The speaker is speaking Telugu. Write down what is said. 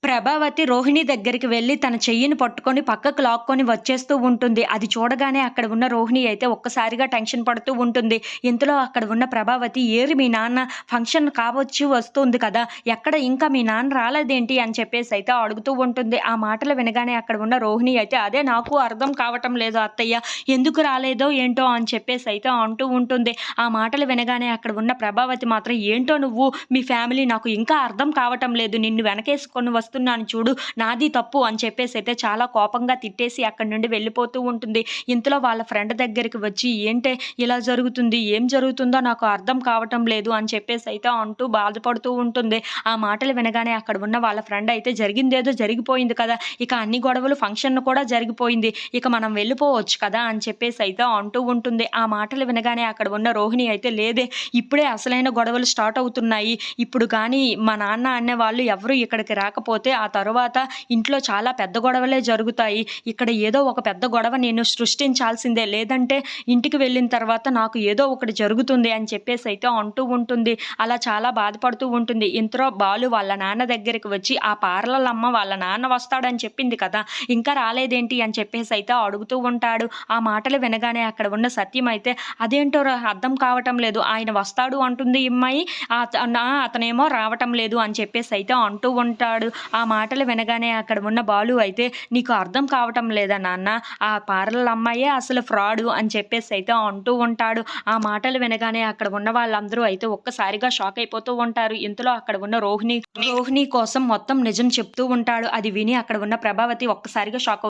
ప్రభావతి రోహిణి దగ్గరికి వెళ్లి తన చెయ్యిని పట్టుకొని పక్కకు లాక్కొని వచ్చేస్తూ ఉంటుంది. అది చూడగానే అక్కడ ఉన్న రోహిణి అయితే ఒక్కసారిగా టెన్షన్ పడుతూ ఉంటుంది. ఇంతలో అక్కడ ఉన్న ప్రభావతి "ఏరి మీ నాన్న ఫంక్షన్ కావచ్చి వస్తుంది కదా! ఎక్కడ ఇంకా మీ నాన్న రాలేదేంటి?" అని చెప్పేసైతే అడుగుతూ ఉంటుంది. ఆ మాటలు వినగానే అక్కడ ఉన్న రోహిణి అయితే "అదే నాకు అర్థం కావటం లేదు అత్తయ్య. ఎందుకు రాలేదో ఏంటో" అని చెప్పేసైతే అంటూ ఉంటుంది. ఆ మాటలు వినగానే అక్కడ ఉన్న ప్రభావతి మాత్రం "ఏంటో నువ్వు, మీ ఫ్యామిలీ నాకు ఇంకా అర్థం కావటం లేదు. నిన్ను వెనకేసుకొని వస్తున్నాను చూడు, నాది తప్పు" అని చెప్పేసైతే చాలా కోపంగా తిట్టేసి అక్కడి నుండి వెళ్ళిపోతూ ఉంటుంది. ఇంతలో వాళ్ళ ఫ్రెండ్ దగ్గరికి వచ్చి "ఏంటే ఇలా జరుగుతుంది? ఏం జరుగుతుందో నాకు అర్థం కావటం లేదు" అని చెప్పేసైతే అంటూ బాధపడుతూ ఉంటుంది. ఆ మాటలు వినగానే అక్కడ ఉన్న వాళ్ళ ఫ్రెండ్ అయితే "జరిగిందేదో జరిగిపోయింది కదా! ఇక అన్ని గొడవలు ఫంక్షన్ కూడా జరిగిపోయింది. ఇక మనం వెళ్ళిపోవచ్చు కదా!" అని చెప్పేసైతే అంటూ ఉంటుంది. ఆ మాటలు వినగానే అక్కడ ఉన్న రోహిణి అయితే "లేదే, ఇప్పుడే అసలైన గొడవలు స్టార్ట్ అవుతున్నాయి. ఇప్పుడు గాని మా నాన్న అనేవాళ్ళు ఎవరు ఇక్కడికి రాకపోతే ఆ తరువాత ఇంట్లో చాలా పెద్ద గొడవలే జరుగుతాయి. ఇక్కడ ఏదో ఒక పెద్ద గొడవ నేను సృష్టించాల్సిందే. లేదంటే ఇంటికి వెళ్ళిన తర్వాత నాకు ఏదో ఒకటి జరుగుతుంది" అని చెప్పేసైతే అంటూ ఉంటుంది. అలా చాలా బాధపడుతూ ఉంటుంది. ఇంతలో బాలు వాళ్ళ నాన్న దగ్గరికి వచ్చి "ఆ పార్లర్‌లమ్మ వాళ్ళ నాన్న వస్తాడని చెప్పింది కదా! ఇంకా రాలేదేంటి?" అని చెప్పేసైతే అడుగుతూ ఉంటాడు. ఆ మాటలు వినగానే అక్కడ ఉన్న సత్యం అయితే "అదేంటోరా అర్థం కావటం లేదు. ఆయన వస్తాడు అంటుంది ఈ అమ్మాయి. అతనేమో రావటం లేదు" అని చెప్పేసైతే అంటూ ఉంటాడు. ఆ మాటలు వినగానే అక్కడ ఉన్న బాలు అయితే "నీకు అర్థం కావటం లేదా నాన్న? ఆ పార్లర్ అమ్మాయే అసలు ఫ్రాడు" అని చెప్పేసైతే అంటూ ఉంటాడు. ఆ మాటలు వినగానే అక్కడ ఉన్న వాళ్ళందరూ అయితే ఒక్కసారిగా షాక్ అయిపోతూ ఉంటారు. ఇంతలో అక్కడ ఉన్న రోహిణి కోసం మొత్తం నిజం చెప్తూ ఉంటాడు. అది విని అక్కడ ఉన్న ప్రభావతి ఒక్కసారిగా షాక్